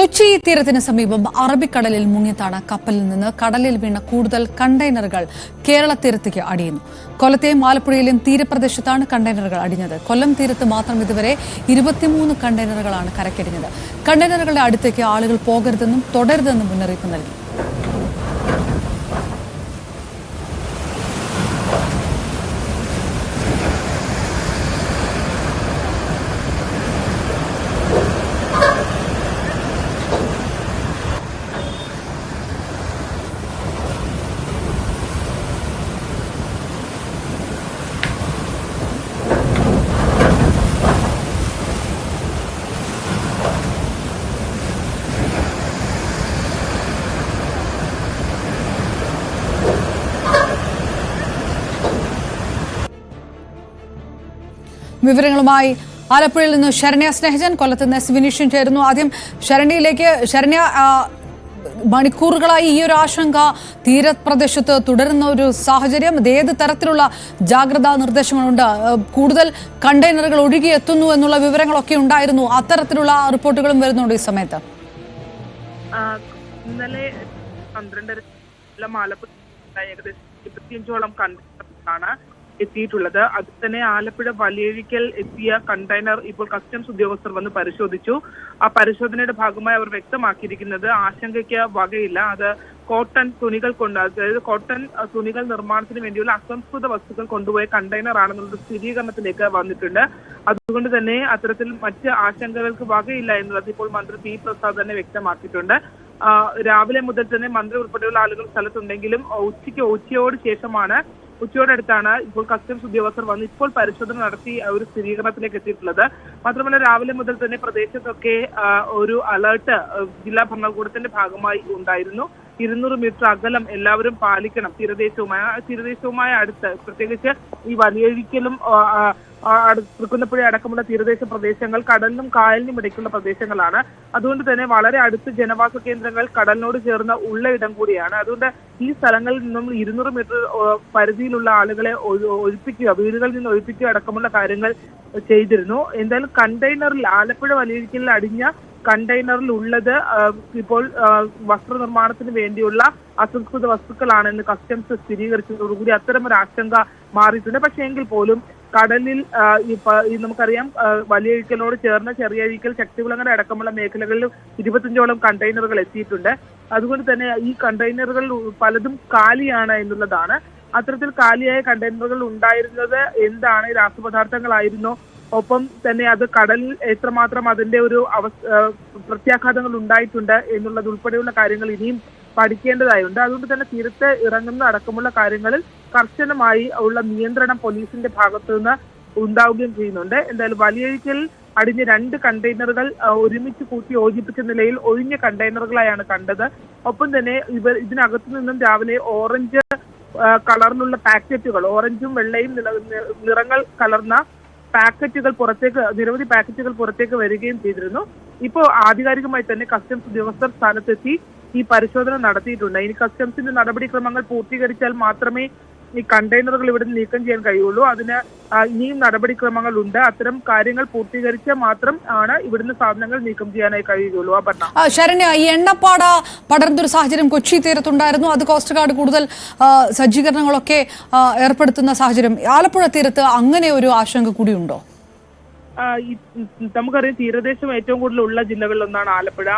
കൊച്ചി തീരത്തിന് സമീപം അറബിക്കടലിൽ മുങ്ങിത്താണ് കപ്പലിൽ നിന്ന് കടലിൽ വീണ കൂടുതൽ കണ്ടെയ്നറുകൾ കേരള തീരത്തേക്ക് അടിയുന്നു. കൊല്ലത്തെയും ആലപ്പുഴയിലെയും തീരപ്രദേശത്താണ് കണ്ടെയ്നറുകൾ അടിഞ്ഞത്. കൊല്ലം തീരത്ത് മാത്രം ഇതുവരെ 23 കണ്ടെയ്നറുകളാണ് കരക്കടിഞ്ഞത്. കണ്ടെയ്നറുകളുടെ അടുത്തേക്ക് ആളുകൾ പോകരുതെന്നും തുടരുതെന്നും മുന്നറിയിപ്പ് നൽകി. വിവരങ്ങളുമായി ആലപ്പുഴയിൽ നിന്ന് ശരണ്യ സ്നേഹജൻ, കൊല്ലത്ത് നിന്ന് വിനീഷൻ ചേരുന്നു. ആദ്യം ശരണ്യയിലേക്ക്. ശരണ്യ, മണിക്കൂറുകളായി ഈ ഒരു ആശങ്ക തീരപ്രദേശത്ത് തുടരുന്ന ഒരു സാഹചര്യം, ഏത് തരത്തിലുള്ള ജാഗ്രതാ നിർദ്ദേശങ്ങളുണ്ട്? കൂടുതൽ കണ്ടെയ്നറുകൾ ഒഴുകിയെത്തുന്നു എന്നുള്ള വിവരങ്ങളൊക്കെ ഉണ്ടായിരുന്നു. അത്തരത്തിലുള്ള റിപ്പോർട്ടുകളും വരുന്നുണ്ട് ഈ സമയത്ത്. ഇന്നലെ 12 ആലപ്പുഴ ഏകദേശം 25ഓളം കണ്ടെയ്നറാണ് എത്തിയിട്ടുള്ളത്. അത് തന്നെ ആലപ്പുഴ വലിയഴിക്കൽ എത്തിയ കണ്ടെയ്നർ ഇപ്പോൾ കസ്റ്റംസ് ഉദ്യോഗസ്ഥർ വന്ന് പരിശോധിച്ചു. ആ പരിശോധനയുടെ ഭാഗമായി അവർ വ്യക്തമാക്കിയിരിക്കുന്നത് ആശങ്കയ്ക്ക് വകയില്ല. അത് കോട്ടൺ തുണികൾ കൊണ്ട്, അതായത് കോട്ടൺ തുണികൾ നിർമ്മാണത്തിന് വേണ്ടിയുള്ള അസംസ്കൃത വസ്തുക്കൾ കൊണ്ടുപോയ കണ്ടെയ്നർ ആണെന്നുള്ള സ്ഥിരീകരണത്തിലേക്ക് വന്നിട്ടുണ്ട്. അതുകൊണ്ട് തന്നെ അത്തരത്തിൽ മറ്റ് ആശങ്കകൾക്ക് വകയില്ല എന്നുള്ളത് ഇപ്പോൾ മന്ത്രി പി പ്രസാദ് തന്നെ വ്യക്തമാക്കിയിട്ടുണ്ട്. രാവിലെ മുതൽ തന്നെ മന്ത്രി ഉൾപ്പെടെയുള്ള ആളുകൾ സ്ഥലത്തുണ്ടെങ്കിലും ഉച്ചയോടടുത്താണ് ഇപ്പോൾ കസ്റ്റംസ് ഉദ്യോഗസ്ഥർ വന്ന് ഇപ്പോൾ പരിശോധന നടത്തി ഒരു സ്ഥിരീകരണത്തിലേക്ക് എത്തിയിട്ടുള്ളത്. മാത്രമല്ല രാവിലെ മുതൽ തന്നെ പ്രദേശത്തൊക്കെ ഒരു അലർട്ട് ജില്ലാ ഭരണകൂടത്തിന്റെ ഭാഗമായി ഉണ്ടായിരുന്നു. 200 മീറ്റർ അകലം എല്ലാവരും പാലിക്കണം. തീരദേശവുമായി അടുത്ത്, പ്രത്യേകിച്ച് ഈ വലിയഴിക്കലും തൃക്കുന്നപ്പുഴ അടക്കമുള്ള തീരദേശ പ്രദേശങ്ങൾ കടലിനും കായലിനും ഇടയ്ക്കുള്ള പ്രദേശങ്ങളാണ്. അതുകൊണ്ട് തന്നെ വളരെ അടുത്ത് ജനവാസ കേന്ദ്രങ്ങൾ കടലിനോട് ചേർന്ന ഉള്ള ഇടം കൂടിയാണ്. അതുകൊണ്ട് ഈ സ്ഥലങ്ങളിൽ നിന്നും 200 മീറ്റർ പരിധിയിലുള്ള ആളുകളെ ഒഴിപ്പിക്കുക, വീടുകളിൽ നിന്ന് ഒഴിപ്പിക്കുക അടക്കമുള്ള കാര്യങ്ങൾ ചെയ്തിരുന്നു. എന്തായാലും കണ്ടെയ്നറിൽ, ആലപ്പുഴ വലിയഴിക്കലിൽ അടിഞ്ഞ കണ്ടെയ്നറിൽ ഉള്ളത് ഇപ്പോൾ വസ്ത്രനിർമ്മാണത്തിന് വേണ്ടിയുള്ള അസംസ്കൃത വസ്തുക്കളാണെന്ന് കസ്റ്റംസ് സ്ഥിരീകരിച്ചതോടുകൂടി അത്തരമൊരു ആശങ്ക മാറിയിട്ടുണ്ട്. പക്ഷേ എങ്കിൽ പോലും കടലിൽ നമുക്കറിയാം, വലിയഴിക്കലോട് ചേർന്ന ചെറിയഴിക്കൽ, ശക്തികുളങ്ങര അടക്കമുള്ള മേഖലകളിൽ 25ഓളം കണ്ടെയ്നറുകൾ എത്തിയിട്ടുണ്ട്. അതുകൊണ്ട് തന്നെ ഈ കണ്ടെയ്നറുകൾ പലതും കാലിയാണ് എന്നുള്ളതാണ്. അത്തരത്തിൽ കാലിയായ കണ്ടെയ്നറുകൾ ഉണ്ടായിരുന്നത് എന്താണ്? രാസപദാർത്ഥങ്ങളായിരുന്നോ? ഒപ്പം തന്നെ അത് കടലിൽ എത്രമാത്രം അതിന്റെ ഒരു പ്രത്യാഘാതങ്ങൾ ഉണ്ടായിട്ടുണ്ട് എന്നുള്ളത് ഉൾപ്പെടെയുള്ള കാര്യങ്ങൾ ഇനിയും പഠിക്കേണ്ടതായുണ്ട്. അതുകൊണ്ട് തന്നെ തീരത്ത് ഇറങ്ങുന്ന അടക്കമുള്ള കാര്യങ്ങളിൽ കർശനമായി ഉള്ള നിയന്ത്രണം പോലീസിന്റെ ഭാഗത്തു നിന്ന് ഉണ്ടാവുകയും ചെയ്യുന്നുണ്ട്. എന്തായാലും വലിയഴിക്കൽ അടിഞ്ഞ 2 കണ്ടെയ്നറുകൾ ഒരുമിച്ച് കൂട്ടി യോജിപ്പിച്ച നിലയിൽ ഒഴിഞ്ഞ കണ്ടെയ്നറുകളായാണ് കണ്ടത്. ഒപ്പം തന്നെ ഇതിനകത്തു നിന്നും രാവിലെ ഓറഞ്ച് കളറിലുള്ള പാക്കറ്റുകൾ, ഓറഞ്ചും വെള്ളയും നിറങ്ങൾ കലർന്ന നിരവധി പാക്കറ്റുകൾ പുറത്തേക്ക് വരികയും ചെയ്തിരുന്നു. ഇപ്പോൾ ആധികാരികമായി തന്നെ കസ്റ്റംസ് ഉദ്യോഗസ്ഥർ സ്ഥലത്തെത്തി ഈ പരിശോധന നടത്തിയിട്ടുണ്ട്. ഇനി കസ്റ്റംസിന്റെ നടപടിക്രമങ്ങൾ പൂർത്തീകരിച്ചാൽ മാത്രമേ ഈ കണ്ടെയ്നറുകൾ ഇവിടെ നീക്കം ചെയ്യാൻ കഴിയുള്ളൂ. അതിന് ഇനിയും നടപടിക്രമങ്ങൾ ഉണ്ട്. അത്തരം കാര്യങ്ങൾ പൂർത്തീകരിച്ചാൽ മാത്രം ആണ് ഇവിടുന്ന് സാധനങ്ങൾ നീക്കം ചെയ്യാനായി കഴിയുകയുള്ളൂ. ശരണ്യ, ഈ എണ്ണപ്പാട പടർന്നൊരു സാഹചര്യം കൊച്ചി തീരത്തുണ്ടായിരുന്നു. അത് കോസ്റ്റ് ഗാർഡ് കൂടുതൽ സജ്ജീകരണങ്ങളൊക്കെ ഏർപ്പെടുത്തുന്ന സാഹചര്യം ആലപ്പുഴ തീരത്ത് അങ്ങനെ ഒരു ആശങ്ക കൂടിയുണ്ടോ? നമുക്കറിയാം, തീരദേശം ഏറ്റവും കൂടുതൽ ഉള്ള ജില്ലകളിലൊന്നാണ് ആലപ്പുഴ.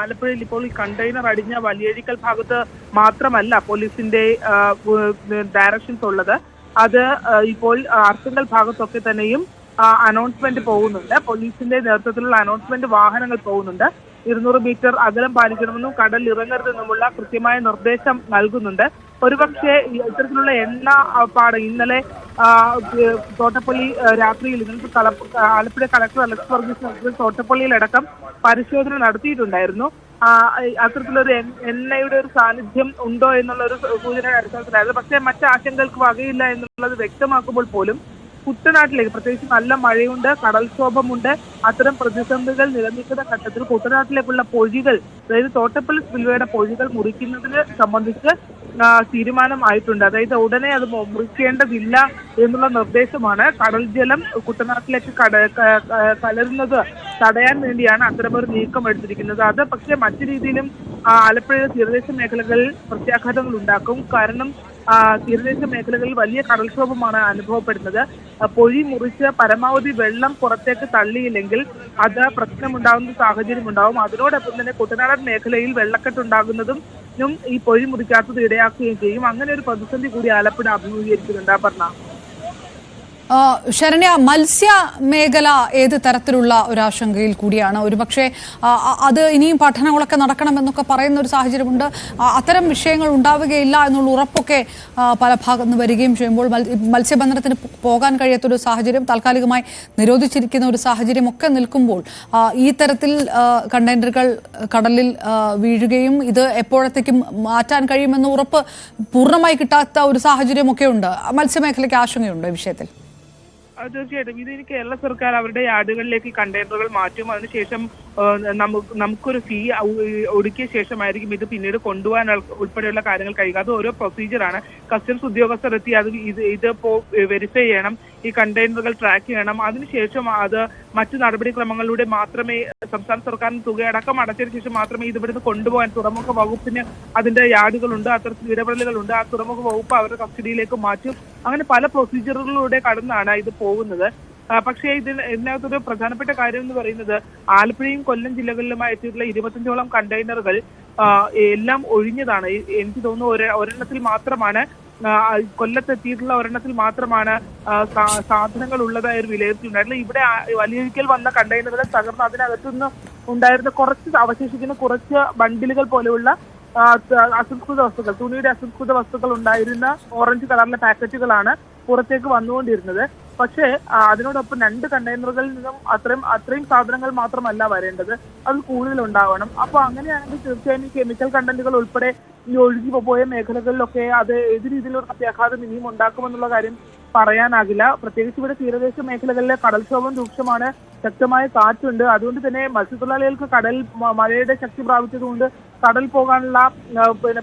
ആലപ്പുഴയിൽ ഇപ്പോൾ ഈ കണ്ടെയ്നർ അടിഞ്ഞ വലിയഴിക്കൽ ഭാഗത്ത് മാത്രമല്ല പോലീസിന്റെ ഡയറക്ഷൻസ് ഉള്ളത്. അത് ഇപ്പോൾ അർത്തുങ്കൽ ഭാഗത്തൊക്കെ തന്നെയും അനൗൺസ്മെന്റ് പോകുന്നുണ്ട്. പോലീസിന്റെ നേതൃത്വത്തിലുള്ള അനൗൺസ്മെന്റ് വാഹനങ്ങൾ പോകുന്നുണ്ട്. 200 മീറ്റർ അകലം പാലിക്കണമെന്നും കടലിൽ ഇറങ്ങരുതെന്നുമുള്ള കൃത്യമായ നിർദ്ദേശം നൽകുന്നുണ്ട്. ഒരുപക്ഷെ ഇത്തരത്തിലുള്ള എണ്ണപ്പാടം ഇന്നലെ തോട്ടപ്പള്ളി രാത്രിയിൽ ആലപ്പുഴ കളക്ടർ അലക്സ് വർഗീസ് തോട്ടപ്പള്ളിയിലടക്കം പരിശോധന നടത്തിയിട്ടുണ്ടായിരുന്നു. അത്തരത്തിലൊരു എണ്ണയുടെ ഒരു സാന്നിധ്യം ഉണ്ടോ എന്നുള്ള ഒരു സൂചനയുടെ അടിസ്ഥാനത്തിലായിരുന്നു. പക്ഷേ മറ്റ് ആശങ്കകൾക്ക് വകയില്ല എന്നുള്ളത് വ്യക്തമാക്കുമ്പോൾ പോലും കുട്ടനാട്ടിലേക്ക്, പ്രത്യേകിച്ച് നല്ല മഴയുണ്ട്, കടൽക്ഷോഭമുണ്ട്, അത്തരം പ്രതിസന്ധികൾ നിലനിൽക്കുന്ന ഘട്ടത്തിൽ കുട്ടനാട്ടിലേക്കുള്ള പൊഴികൾ, അതായത് തോട്ടപ്പള്ളി സ്പിൽവേയുടെ പൊഴികൾ മുറിക്കുന്നതിനെ സംബന്ധിച്ച് തീരുമാനമായിട്ടുണ്ട്. അതായത് ഉടനെ അത് മുറിക്കേണ്ടതില്ല എന്നുള്ള നിർദ്ദേശമാണ്. കടൽ ജലം കുട്ടനാട്ടിലേക്ക് കലരുന്നത് തടയാൻ വേണ്ടിയാണ് അത്തരമൊരു നീക്കം എടുത്തിരിക്കുന്നത്. അത് പക്ഷേ മറ്റു രീതിയിലും ആലപ്പുഴ തീരദേശ മേഖലകളിൽ പ്രത്യാഘാതങ്ങൾ ഉണ്ടാക്കും. കാരണം തീരദേശ മേഖലകളിൽ വലിയ കടൽക്ഷോഭമാണ് അനുഭവപ്പെടുന്നത്. പൊഴി മുറിച്ച് പരമാവധി വെള്ളം പുറത്തേക്ക് തള്ളിയില്ലെങ്കിൽ അത് പ്രശ്നമുണ്ടാകുന്ന സാഹചര്യം ഉണ്ടാവും. അതിനോടൊപ്പം തന്നെ കുട്ടനാടൻ മേഖലയിൽ വെള്ളക്കെട്ടുണ്ടാകുന്നതും ഈ പൊഴി മുറിക്കാത്തത് ഇടയാക്കുകയും ചെയ്യും. അങ്ങനെ ഒരു പ്രതിസന്ധി കൂടി ആലപ്പുഴ അഭിമുഖീകരിക്കുന്നുണ്ട്. പറഞ്ഞ ശരണ്യ, മത്സ്യ മേഖല ഏത് തരത്തിലുള്ള ഒരു ആശങ്കയിൽ കൂടിയാണ്? ഒരുപക്ഷെ അത് ഇനിയും പഠനങ്ങളൊക്കെ നടക്കണമെന്നൊക്കെ പറയുന്ന ഒരു സാഹചര്യമുണ്ട്. അത്തരം വിഷയങ്ങൾ ഉണ്ടാവുകയില്ല എന്നുള്ള ഉറപ്പൊക്കെ പല ഭാഗത്ത് നിന്ന് വരികയും ചെയ്യുമ്പോൾ മത്സ്യബന്ധനത്തിന് പോകാൻ കഴിയാത്തൊരു സാഹചര്യം, താൽക്കാലികമായി നിരോധിച്ചിരിക്കുന്ന ഒരു സാഹചര്യം ഒക്കെ നിൽക്കുമ്പോൾ ഈ തരത്തിൽ കണ്ടെയ്നറുകൾ കടലിൽ വീഴുകയും ഇത് എപ്പോഴത്തേക്കും മാറ്റാൻ കഴിയുമെന്ന ഉറപ്പ് പൂർണ്ണമായി കിട്ടാത്ത ഒരു സാഹചര്യമൊക്കെ ഉണ്ട്. മത്സ്യമേഖലയ്ക്ക് ആശങ്കയുണ്ട് ഈ വിഷയത്തിൽ? തീർച്ചയായിട്ടും ഇതിന് കേരള സർക്കാർ അവരുടെ യാർഡുകളിലേക്ക് കണ്ടെയ്നറുകൾ മാറ്റും. അതിനുശേഷം നമുക്കൊരു ഫീ ഒടുക്കിയ ശേഷമായിരിക്കും ഇത് പിന്നീട് കൊണ്ടുപോകാൻ ഉൾപ്പെടെയുള്ള കാര്യങ്ങൾ കഴിയുക. അത് ഓരോ പ്രൊസീജിയറാണ്. കസ്റ്റംസ് ഉദ്യോഗസ്ഥർ എത്തി ഇത് വെരിഫൈ ചെയ്യണം, ഈ കണ്ടെയ്നറുകൾ ട്രാക്ക് ചെയ്യണം. അതിനുശേഷം അത് മറ്റു നടപടിക്രമങ്ങളിലൂടെ മാത്രമേ സംസ്ഥാന സർക്കാരിന് തുകയടക്കം അടച്ചതിന് ശേഷം മാത്രമേ ഇത് ഇവിടുന്ന് കൊണ്ടുപോകാൻ, തുറമുഖ വകുപ്പിന് അതിന്റെ യാർഡുകളുണ്ട്, അത്തരത്തിൽ ഇടപെടലുകളുണ്ട്. ആ തുറമുഖ വകുപ്പ് അവരുടെ കസ്റ്റഡിയിലേക്ക് മാറ്റും. അങ്ങനെ പല പ്രൊസീജിയറുകളിലൂടെ കടന്നാണ് ഇത് പോകുന്നത്. പക്ഷേ ഇതിനകത്തൊരു പ്രധാനപ്പെട്ട കാര്യം എന്ന് പറയുന്നത് ആലപ്പുഴയും കൊല്ലം ജില്ലകളിലുമായി എത്തിയിട്ടുള്ള 25ഓളം കണ്ടെയ്നറുകൾ എല്ലാം ഒഴിഞ്ഞതാണ്. എനിക്ക് തോന്നുന്നു ഒരെണ്ണത്തിൽ മാത്രമാണ്, കൊല്ലത്തെത്തിയിട്ടുള്ള ഒരെണ്ണത്തിൽ മാത്രമാണ് സാധനങ്ങൾ ഉള്ളതായ ഒരു വിലയിരുത്തലുണ്ടായിട്ടില്ല. ഇവിടെ വലിയൊരിക്കൽ വന്ന കണ്ടെയ്നറുകൾ തകർന്ന് അതിനകത്തുനിന്ന് ഉണ്ടായിരുന്ന അവശേഷിക്കുന്ന കുറച്ച് ബണ്ടിലുകൾ പോലെയുള്ള അസംസ്കൃത വസ്തുക്കൾ, തുണിയുടെ അസംസ്കൃത വസ്തുക്കൾ ഉണ്ടായിരുന്ന ഓറഞ്ച് കളറിലെ പാക്കറ്റുകളാണ് പുറത്തേക്ക് വന്നുകൊണ്ടിരുന്നത്. പക്ഷേ അതിനോടൊപ്പം 2 കണ്ടെയ്നറുകളിൽ നിന്നും അത്രയും സാധനങ്ങൾ മാത്രമല്ല വരേണ്ടത്, അത് കൂടുതൽ ഉണ്ടാവണം. അപ്പൊ അങ്ങനെയാണെങ്കിൽ തീർച്ചയായും കെമിക്കൽ കണ്ടന്റുകൾ ഉൾപ്പെടെ ഈ ഒഴുകി പോയ മേഖലകളിലൊക്കെ അത് ഏത് രീതിയിലുള്ള പ്രത്യാഘാതം ഇനിയും ഉണ്ടാക്കുമെന്നുള്ള കാര്യം പറയാനാകില്ല. പ്രത്യേകിച്ച് ഇവിടെ തീരദേശ മേഖലകളിലെ കടൽക്ഷോഭം രൂക്ഷമാണ്, ശക്തമായ കാറ്റുണ്ട്. അതുകൊണ്ട് തന്നെ മത്സ്യത്തൊഴിലാളികൾക്ക് മഴയുടെ ശക്തി പ്രാപിച്ചതുകൊണ്ട് കടൽ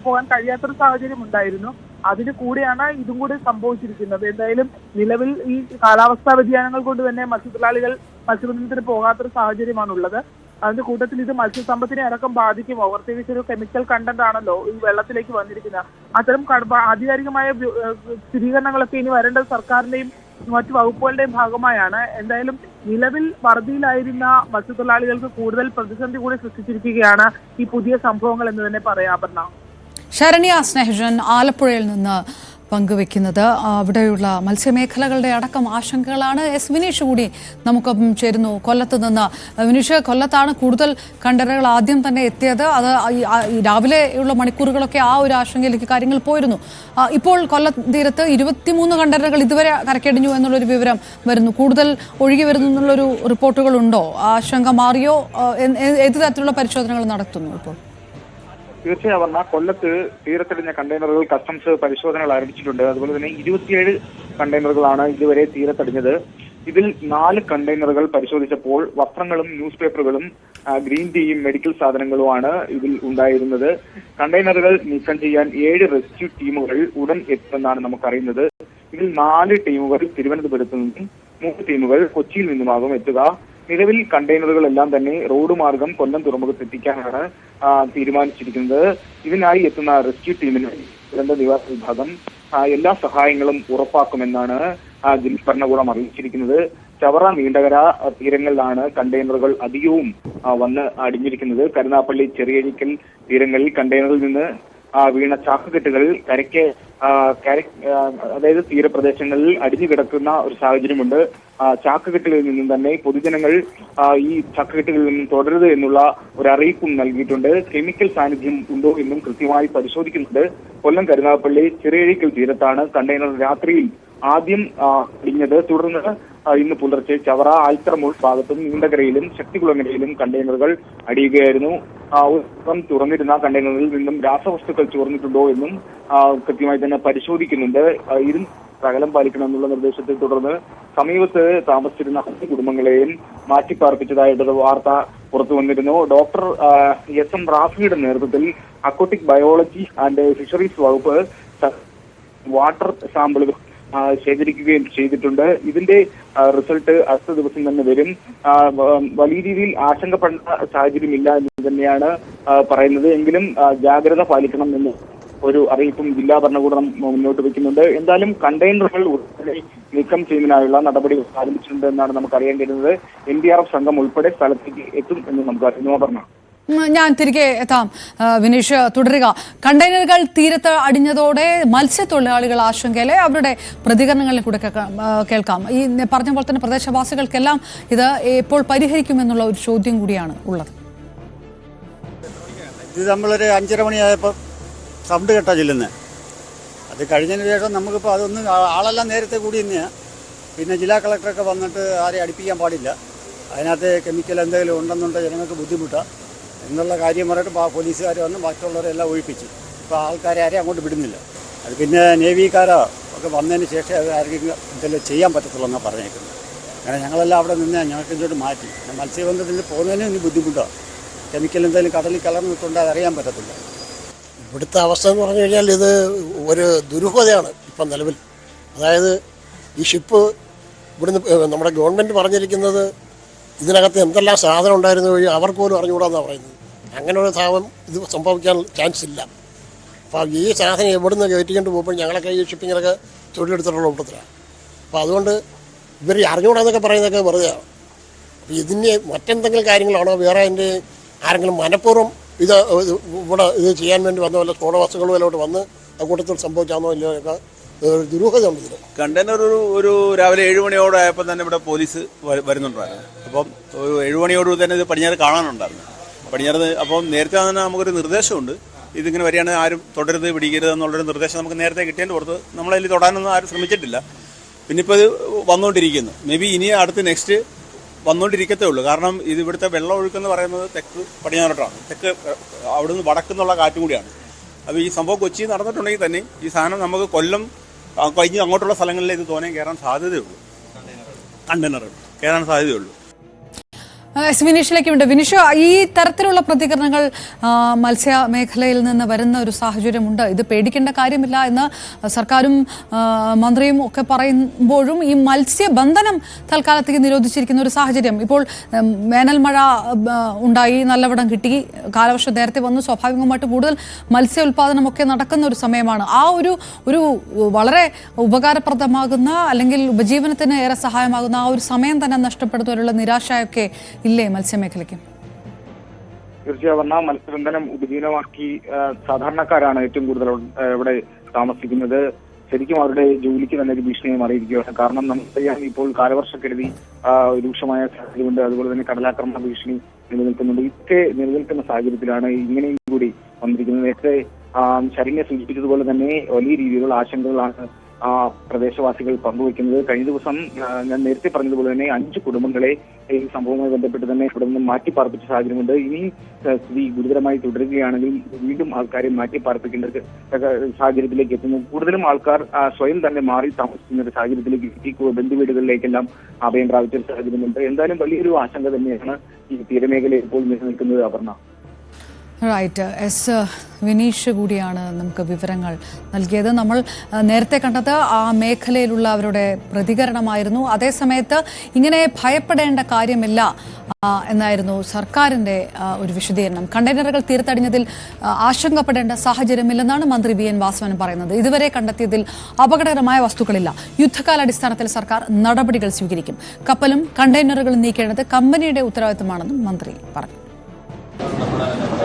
പോകാൻ കഴിയാത്തൊരു സാഹചര്യം ഉണ്ടായിരുന്നു. അതിന് കൂടെയാണ് ഇതും കൂടി സംഭവിച്ചിരിക്കുന്നത്. എന്തായാലും നിലവിൽ ഈ കാലാവസ്ഥാ വ്യതിയാനങ്ങൾ കൊണ്ട് തന്നെ മത്സ്യത്തൊഴിലാളികൾ മത്സ്യബന്ധനത്തിന് പോകാത്തൊരു സാഹചര്യമാണുള്ളത്. അതിന്റെ കൂട്ടത്തിൽ ഇത് മത്സ്യസമ്പത്തിനെ അടക്കം ബാധിക്കുമോ? പ്രത്യേകിച്ച് ഒരു കെമിക്കൽ കണ്ടന്റ് ആണല്ലോ ഈ വെള്ളത്തിലേക്ക് വന്നിരിക്കുന്നത്. അത്തരം ആധികാരികമായ സ്ഥിരീകരണങ്ങളൊക്കെ ഇനി വരേണ്ടത് സർക്കാരിന്റെയും മറ്റു വകുപ്പുകളുടെയും ഭാഗമായാണ്. എന്തായാലും നിലവിൽ വറുതിയിലായിരുന്ന മത്സ്യത്തൊഴിലാളികൾക്ക് കൂടുതൽ പ്രതിസന്ധി കൂടി സൃഷ്ടിച്ചിരിക്കുകയാണ് ഈ പുതിയ സംഭവങ്ങൾ എന്ന് തന്നെ പറയാം. ശരണ്യ സ്നേഹജൻ ആലപ്പുഴയിൽ നിന്ന് പങ്കുവെക്കുന്നത്. അവിടെയുള്ള മത്സ്യമേഖലകളുടെ അടക്കം ആശങ്കകളാണ്. വിനീഷ് കൂടി നമുക്കൊപ്പം ചേരുന്നു കൊല്ലത്ത് നിന്ന്. വിനീഷ്, കൊല്ലത്താണ് കൂടുതൽ കണ്ടെയ്നറുകൾ ആദ്യം തന്നെ എത്തിയത്. അത് രാവിലെയുള്ള മണിക്കൂറുകളൊക്കെ ആ ഒരു ആശങ്കയിലേക്ക് കാര്യങ്ങൾ പോയിരുന്നു. ഇപ്പോൾ കൊല്ലം തീരത്ത് 23 കണ്ടെയ്നറുകൾ ഇതുവരെ കരക്കടിഞ്ഞു എന്നുള്ളൊരു വിവരം വരുന്നു. കൂടുതൽ ഒഴുകി വരുന്നു എന്നുള്ളൊരു റിപ്പോർട്ടുകളുണ്ടോ? ആശങ്ക മാറിയോ? ഏത് തരത്തിലുള്ള പരിശോധനകൾ നടത്തുന്നു ഇപ്പോൾ? തീർച്ചയായും പറഞ്ഞ കൊല്ലത്ത് തീരത്തടിഞ്ഞ കണ്ടെയ്നറുകൾ കസ്റ്റംസ് പരിശോധനകൾ ആരംഭിച്ചിട്ടുണ്ട്. അതുപോലെ തന്നെ 27 കണ്ടെയ്നറുകളാണ് ഇതുവരെ തീരത്തടിഞ്ഞത്. ഇതിൽ 4 കണ്ടെയ്നറുകൾ പരിശോധിച്ചപ്പോൾ വസ്ത്രങ്ങളും ന്യൂസ് പേപ്പറുകളും ഗ്രീൻ ടീയും മെഡിക്കൽ സാധനങ്ങളുമാണ് ഇതിൽ ഉണ്ടായിരുന്നത്. കണ്ടെയ്നറുകൾ നീക്കം ചെയ്യാൻ 7 റെസ്ക്യൂ ടീമുകൾ ഉടൻ എത്തുമെന്നാണ് നമുക്കറിയുന്നത്. ഇതിൽ 4 ടീമുകൾ തിരുവനന്തപുരത്ത് നിന്നും 3 ടീമുകൾ കൊച്ചിയിൽ നിന്നുമാകും എത്തുക. നിലവിൽ കണ്ടെയ്നറുകളെല്ലാം തന്നെ റോഡ് മാർഗം കൊല്ലം തുറമുഖത്ത് എത്തിക്കാനാണ് തീരുമാനിച്ചിരിക്കുന്നത്. ഇതിനായി എത്തുന്ന റെസ്ക്യൂ ടീമിന് ദുരന്ത നിവാരണ വിഭാഗം എല്ലാ സഹായങ്ങളും ഉറപ്പാക്കുമെന്നാണ് ജില്ലാ ഭരണകൂടം അറിയിച്ചിരിക്കുന്നത്. ചവറ, നീണ്ടകര തീരങ്ങളിലാണ് കണ്ടെയ്നറുകൾ അധികവും വന്ന് അടിഞ്ഞിരിക്കുന്നത്. കരുനാപ്പള്ളി, ചെറിയഴിക്കൽ തീരങ്ങളിൽ കണ്ടെയ്നറിൽ നിന്ന് വീണ ചാക്കുകെട്ടുകൾ അതായത് തീരപ്രദേശങ്ങളിൽ അടിഞ്ഞു കിടക്കുന്ന ഒരു സാഹചര്യമുണ്ട്. ചാക്കുകെട്ടുകളിൽ നിന്നും തന്നെ പൊതുജനങ്ങൾ ഈ ചാക്കുകെട്ടുകളിൽ നിന്നും തുടരുത് എന്നുള്ള ഒരു അറിയിപ്പും നൽകിയിട്ടുണ്ട്. കെമിക്കൽ സാന്നിധ്യം ഉണ്ടോ എന്നും കൃത്യമായി പരിശോധിക്കുന്നുണ്ട്. കൊല്ലം കരുനാഗപ്പള്ളി ചെറിയഴിക്കൽ തീരത്താണ് കണ്ടെയ്നർ രാത്രിയിൽ ആദ്യം അടിഞ്ഞത്. തുടർന്ന് ഇന്ന് പുലർച്ചെ ചവറ, ആൽത്തറമൂൾ ഭാഗത്തും നീണ്ടകരയിലും ശക്തികുളങ്ങരയിലും കണ്ടെയ്നറുകൾ അടിയുകയായിരുന്നു. തുറന്നിരുന്ന കണ്ടെയ്നറുകളിൽ നിന്നും രാസവസ്തുക്കൾ ചോർന്നിട്ടുണ്ടോ എന്നും കൃത്യമായി തന്നെ പരിശോധിക്കുന്നുണ്ട്. അകലം പാലിക്കണമെന്നുള്ള നിർദ്ദേശത്തെ തുടർന്ന് സമീപത്ത് താമസിച്ചിരുന്ന 10 കുടുംബങ്ങളെയും മാറ്റിപ്പാർപ്പിച്ചതായിട്ടൊരു വാർത്ത പുറത്തു വന്നിരുന്നു. ഡോക്ടർ SM റാഫിയുടെ നേതൃത്വത്തിൽ അക്വാട്ടിക് ബയോളജി ആൻഡ് ഫിഷറീസ് വകുപ്പ് വാട്ടർ സാമ്പിളുകൾ ശേഖരിക്കുകയും ചെയ്തിട്ടുണ്ട്. ഇതിന്റെ റിസൾട്ട് അടുത്ത ദിവസം തന്നെ വരും. വലിയ രീതിയിൽ ആശങ്കപ്പെടേണ്ട സാഹചര്യമില്ല എന്ന് തന്നെയാണ് പറയുന്നത്. എങ്കിലും ജാഗ്രത പാലിക്കണം എന്ന് ഒരു അറിയിപ്പും ജില്ലാ ഭരണകൂടം മുന്നോട്ട് വയ്ക്കുന്നുണ്ട്. എന്തായാലും കണ്ടെയ്നറുകൾ ഉൾപ്പെടെ നീക്കം ചെയ്യുന്നതിനായുള്ള നടപടികൾ ആരംഭിച്ചിട്ടുണ്ട് എന്നാണ് നമുക്ക് അറിയാൻ കഴിയുന്നത്. NDRF സംഘം ഉൾപ്പെടെ സ്ഥലത്തേക്ക് എത്തും എന്ന് നമുക്ക് അറിയുന്നു. ഞാൻ തിരികെ എത്താം. വിനീഷ് തുടരുക. കണ്ടെയ്നറുകൾ തീരത്ത് അടിഞ്ഞതോടെ മത്സ്യത്തൊഴിലാളികൾ ആശങ്കയിലെ അവരുടെ പ്രതികരണങ്ങളിൽ കൂടെ കേൾക്കാം. ഈ പറഞ്ഞ പോലെ തന്നെ പ്രദേശവാസികൾക്കെല്ലാം ഇത് എപ്പോൾ പരിഹരിക്കുമെന്നുള്ള ഒരു ചോദ്യം കൂടിയാണ് ഉള്ളത്. ഇത് നമ്മളൊരു 5:30 മണിയായപ്പോൾ സൗണ്ട് കേട്ടാ ചെല്ലുന്നത്. അത് കഴിഞ്ഞതിന് ശേഷം നമുക്കിപ്പോൾ അതൊന്നും ആളെല്ലാം നേരത്തെ കൂടി തന്നെയാണ്. പിന്നെ ജില്ലാ കളക്ടറൊക്കെ വന്നിട്ട് ആരെയും അടുപ്പിക്കാൻ പാടില്ല, അതിനകത്ത് കെമിക്കൽ എന്തെങ്കിലും ഉണ്ടെന്നുണ്ടെങ്കിൽ ജനങ്ങൾക്ക് ബുദ്ധിമുട്ടാണ് എന്നുള്ള കാര്യം പറഞ്ഞിട്ട് പോലീസുകാർ വന്ന് ബാക്കിയുള്ളവരെല്ലാം ഒഴിപ്പിച്ചു. ഇപ്പോൾ ആൾക്കാരെ ആരെയും അങ്ങോട്ട് വിടുന്നില്ല. അത് പിന്നെ നേവിക്കാരോ ഒക്കെ വന്നതിന് ശേഷം അത് ആർക്കെങ്കിലും എന്തെങ്കിലും ചെയ്യാൻ പറ്റത്തുള്ളൂ എന്നാണ് പറഞ്ഞേക്കുന്നത്. കാരണം ഞങ്ങളെല്ലാം അവിടെ നിന്നാൽ ഞങ്ങൾക്ക് ഇങ്ങോട്ട് മാറ്റി. മത്സ്യബന്ധനത്തിന് പോകുന്നതിന് ഇനി ബുദ്ധിമുട്ടാണ്. കെമിക്കൽ എന്തെങ്കിലും കടലിൽ കലർന്നിട്ടുണ്ട് അതറിയാൻ പറ്റത്തില്ല. ഇവിടുത്തെ അവസ്ഥ എന്ന് പറഞ്ഞു കഴിഞ്ഞാൽ ഇത് ഒരു ദുരൂഹതയാണ് ഇപ്പം നിലവിൽ. അതായത് ഈ ഷിപ്പ് ഇവിടുന്ന് നമ്മുടെ ഗവൺമെൻറ് പറഞ്ഞിരിക്കുന്നത് ഇതിനകത്ത് എന്തെല്ലാം സാധനം ഉണ്ടായിരുന്നു വഴി അവർക്ക് പോലും അറിഞ്ഞുകൂടാന്നാണ് പറയുന്നത്. അങ്ങനെ ഒരു സാധനം ഇത് സംഭവിക്കാൻ ചാൻസ് ഇല്ല. അപ്പോൾ ഈ സാധനം എവിടുന്ന് കയറ്റിക്കൊണ്ട് പോകുമ്പോൾ ഞങ്ങളൊക്കെ ഈ ഷിപ്പിങ്ങിലൊക്കെ തൊഴിലെടുത്തിട്ടുള്ള കൂട്ടത്തിലാണ്. അപ്പോൾ അതുകൊണ്ട് ഇവർ അറിഞ്ഞുകൂടാന്നൊക്കെ പറയുന്നതൊക്കെ വെറുതെയാണ്. അപ്പോൾ ഇതിന് മറ്റെന്തെങ്കിലും കാര്യങ്ങളാണോ വേറെ അതിൻ്റെ ആരെങ്കിലും മനഃപൂർവ്വം ഇത് ഇവിടെ ഇത് ചെയ്യാൻ വേണ്ടി വന്ന വല്ല സ്ഫോട വസ്തുക്കൾ വല്ലതും വന്ന് കൂട്ടത്തിൽ സംഭവിച്ചാണോ ഇല്ലയോ ഒക്കെ ദുരൂഹത ഉണ്ട് ഇതിൽ. കണ്ടെയ്നർ ഒരു രാവിലെ 7 മണിയോടെ ആയപ്പോൾ തന്നെ ഇവിടെ പോലീസ് വരുന്നുണ്ടായിരുന്നു. അപ്പം ഒരു 7 മണിയോട് തന്നെ ഇത് പടിഞ്ഞാറ് കാണാനുണ്ടായിരുന്നു. പടിഞ്ഞാറ് അപ്പം നേരത്തെ തന്നെ നമുക്കൊരു നിർദ്ദേശമുണ്ട്, ഇതിങ്ങനെ വരികയാണെങ്കിൽ ആരും തുടരുത് പിടിക്കരുത് എന്നുള്ളൊരു നിർദ്ദേശം നമുക്ക് നേരത്തെ കിട്ടിയതിൻ്റെ പുറത്ത് നമ്മളതിൽ തൊടാനൊന്നും ആരും ശ്രമിച്ചിട്ടില്ല. പിന്നെ ഇപ്പോൾ ഇത് വന്നുകൊണ്ടിരിക്കുന്നു. മേ ബി ഇനി അടുത്ത് നെക്സ്റ്റ് വന്നുകൊണ്ടിരിക്കത്തേ ഉള്ളൂ. കാരണം ഇത് ഇവിടുത്തെ വെള്ളം ഒഴുക്കെന്ന് പറയുന്നത് തെക്ക് പടിഞ്ഞാറോട്ടാണ്. തെക്ക് അവിടുന്ന് വടക്കുന്നുള്ള കാറ്റും കൂടിയാണ്. അപ്പോൾ ഈ സംഭവം കൊച്ചി നടന്നിട്ടുണ്ടെങ്കിൽ തന്നെ ഈ സാധനം നമുക്ക് കൊല്ലം കഴിഞ്ഞ് അങ്ങോട്ടുള്ള സ്ഥലങ്ങളിൽ ഇത് തോനെ കയറാൻ സാധ്യതയുള്ളൂ. കണ്ടെയ്നറുകൾ കയറാൻ സാധ്യതയുള്ളൂ. വിനീഷിലേക്ക് ഉണ്ട്. വിനീഷ്, ഈ തരത്തിലുള്ള പ്രതികരണങ്ങൾ മത്സ്യ മേഖലയിൽ നിന്ന് വരുന്ന ഒരു സാഹചര്യമുണ്ട്. ഇത് പേടിക്കേണ്ട കാര്യമില്ല എന്ന് സർക്കാരും മന്ത്രിയും ഒക്കെ പറയുമ്പോഴും ഈ മത്സ്യബന്ധനം തൽക്കാലത്തേക്ക് നിരോധിച്ചിരിക്കുന്ന ഒരു സാഹചര്യം. ഇപ്പോൾ വേനൽ മഴ ഉണ്ടായി, നല്ലവണ്ണം കിട്ടി, കാലവർഷം നേരത്തെ വന്നു, സ്വാഭാവികമായിട്ട് കൂടുതൽ മത്സ്യ ഉൽപാദനമൊക്കെ നടക്കുന്ന ഒരു സമയമാണ്. ആ ഒരു വളരെ ഉപകാരപ്രദമാകുന്ന അല്ലെങ്കിൽ ഉപജീവനത്തിന് ഏറെ സഹായമാകുന്ന ആ ഒരു സമയം തന്നെ നഷ്ടപ്പെടുന്നവരുള്ള നിരാശയൊക്കെ ഇല്ലേ മത്സ്യമേഖലയ്ക്ക്? തീർച്ചയായും മത്സ്യബന്ധനം ഉപജീവനമാക്കി സാധാരണക്കാരാണ് ഏറ്റവും കൂടുതൽ ഇവിടെ താമസിക്കുന്നത്. ശരിക്കും അവരുടെ ജോലിക്ക് തന്നെ ഒരു ഭീഷണിയെ മാറിയിരിക്കുകയാണ്. കാരണം നമുക്കറിയാം ഇപ്പോൾ കാലവർഷക്കെടുതി രൂക്ഷമായ സാഹചര്യമുണ്ട്, അതുപോലെ തന്നെ കടലാക്രമണ ഭീഷണി നിലനിൽക്കുന്നുണ്ട്. ഇതൊക്കെ നിലനിൽക്കുന്ന സാഹചര്യത്തിലാണ് ഇങ്ങനെയും കൂടി വന്നിരിക്കുന്നത്. നേരത്തെ ശരണ്യ സൂചിപ്പിച്ചതുപോലെ തന്നെ വലിയ രീതിയിലുള്ള ആശങ്കകളാണ് പ്രദേശവാസികൾ പങ്കുവയ്ക്കുന്നത്. കഴിഞ്ഞ ദിവസം ഞാൻ നേരത്തെ പറഞ്ഞതുപോലെ തന്നെ 5 കുടുംബങ്ങളെ ഈ സംഭവവുമായി ബന്ധപ്പെട്ട് തന്നെ ഇവിടെ നിന്ന് മാറ്റിപ്പാർപ്പിച്ച സാഹചര്യമുണ്ട്. ഇനി സ്ഥിതി ഗുരുതരമായി തുടരുകയാണെങ്കിൽ വീണ്ടും ആൾക്കാരെ മാറ്റിപ്പാർപ്പിക്കേണ്ട സാഹചര്യത്തിലേക്ക് എത്തുന്നു. കൂടുതലും ആൾക്കാർ സ്വയം തന്നെ മാറി താമസിക്കുന്ന ഒരു സാഹചര്യത്തിലേക്ക് എത്തി, ബന്ധുവീടുകളിലേക്കെല്ലാം അഭയം പ്രാപിച്ച ഒരു സാഹചര്യമുണ്ട്. എന്തായാലും വലിയൊരു ആശങ്ക തന്നെയാണ് ഈ തീരമേഖലയിൽ ഇപ്പോൾ നിലനിൽക്കുന്നത്. അപർണ. റൈറ്റ്. എസ് വിനീഷ് കൂടിയാണ് നമുക്ക് വിവരങ്ങൾ നൽകിയത്. നമ്മൾ നേരത്തെ കണ്ടത് ആ മേഖലയിലുള്ള അവരുടെ പ്രതികരണമായിരുന്നു. അതേസമയത്ത് ഇങ്ങനെ ഭയപ്പെടേണ്ട കാര്യമില്ല എന്നായിരുന്നു സർക്കാരിന്റെ ഒരു വിശദീകരണം. കണ്ടെയ്നറുകൾ തീരത്തടിഞ്ഞതിൽ ആശങ്കപ്പെടേണ്ട സാഹചര്യമില്ലെന്നാണ് മന്ത്രി VN വാസവൻ പറയുന്നത്. ഇതുവരെ കണ്ടെത്തിയതിൽ അപകടകരമായ വസ്തുക്കളില്ല. യുദ്ധകാലാടിസ്ഥാനത്തിൽ സർക്കാർ നടപടികൾ സ്വീകരിക്കും. കപ്പലും കണ്ടെയ്നറുകളും നീക്കേണ്ടത് കമ്പനിയുടെ ഉത്തരവാദിത്തമാണെന്നും മന്ത്രി പറഞ്ഞു.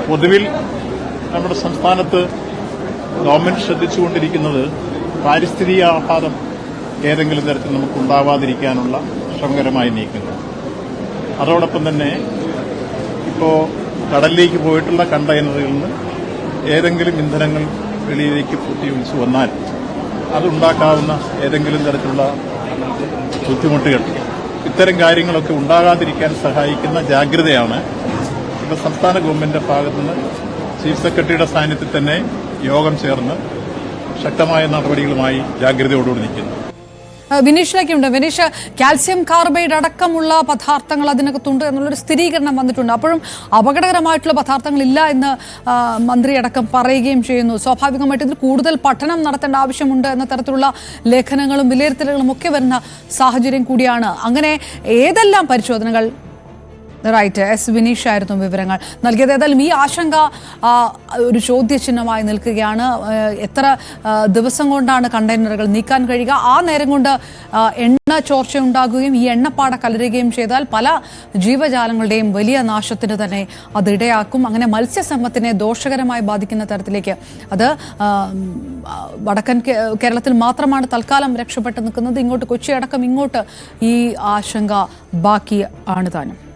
പൊതുവിൽ നമ്മുടെ സംസ്ഥാനത്ത് ഗവൺമെന്റ് ശ്രദ്ധിച്ചുകൊണ്ടിരിക്കുന്നത് പാരിസ്ഥിതിക ആഘാതം ഏതെങ്കിലും തരത്തിൽ നമുക്കുണ്ടാവാതിരിക്കാനുള്ള ശ്രമകരമായ നീക്കങ്ങൾ. അതോടൊപ്പം തന്നെ ഇപ്പോൾ കടലിലേക്ക് പോയിട്ടുള്ള കണ്ടെയ്നറുകളിൽ നിന്ന് ഏതെങ്കിലും ഇന്ധനങ്ങൾ വെളിയിലേക്ക് പൊട്ടി ഒലിച്ചു വന്നാൽ അതുണ്ടാക്കാവുന്ന ഏതെങ്കിലും തരത്തിലുള്ള ബുദ്ധിമുട്ടുകൾ, ഇത്തരം കാര്യങ്ങളൊക്കെ ഉണ്ടാകാതിരിക്കാൻ സഹായിക്കുന്ന ജാഗ്രതയാണ് ഇപ്പോൾ സംസ്ഥാന ഗവൺമെന്റിന്റെ ഭാഗത്തുനിന്ന് ചീഫ് സെക്രട്ടറിയുടെ സാന്നിധ്യത്തിൽ തന്നെ യോഗം ചേർന്ന് ശക്തമായ നടപടികളുമായി ജാഗ്രതയോടുകൂടി നിൽക്കുന്നു. വിനീഷിലേക്കുണ്ട്. വിനീഷ്, കാൽസ്യം കാർബൈഡ് അടക്കമുള്ള പദാർത്ഥങ്ങൾ അതിനകത്തുണ്ട് എന്നുള്ളൊരു സ്ഥിരീകരണം വന്നിട്ടുണ്ട്. അപ്പോഴും അപകടകരമായിട്ടുള്ള പദാർത്ഥങ്ങളില്ല എന്ന് മന്ത്രി അടക്കം പറയുകയും ചെയ്യുന്നു. സ്വാഭാവികമായിട്ട് ഇതിൽ കൂടുതൽ പഠനം നടത്തേണ്ട ആവശ്യമുണ്ട് എന്ന തരത്തിലുള്ള ലേഖനങ്ങളും വിലയിരുത്തലുകളും ഒക്കെ വരുന്ന സാഹചര്യം കൂടിയാണ്. അങ്ങനെ ഏതെല്ലാം പരിശോധനകൾ? റൈറ്റ്, എസ് വിനീഷ് ആയിരുന്നു വിവരങ്ങൾ നൽകിയത്. ഏതായാലും ഈ ആശങ്ക ഒരു ചോദ്യചിഹ്നമായി നിൽക്കുകയാണ്. എത്ര ദിവസം കൊണ്ടാണ് കണ്ടെയ്നറുകൾ നീക്കാൻ കഴിയുക? ആ നേരം കൊണ്ട് എണ്ണ ചോർച്ച ഉണ്ടാകുകയും ഈ എണ്ണപ്പാട കലരുകയും ചെയ്താൽ പല ജീവജാലങ്ങളുടെയും വലിയ നാശത്തിന് തന്നെ അതിടയാക്കും. അങ്ങനെ മത്സ്യസമ്പത്തിനെ ദോഷകരമായി ബാധിക്കുന്ന തരത്തിലേക്ക് അത് വടക്കൻ കേരളത്തിൽ മാത്രമാണ് തൽക്കാലം രക്ഷപ്പെട്ട് നിൽക്കുന്നത്. ഇങ്ങോട്ട് കൊച്ചി അടക്കം ഇങ്ങോട്ട് ഈ ആശങ്ക ബാക്കി ആണ് താനും.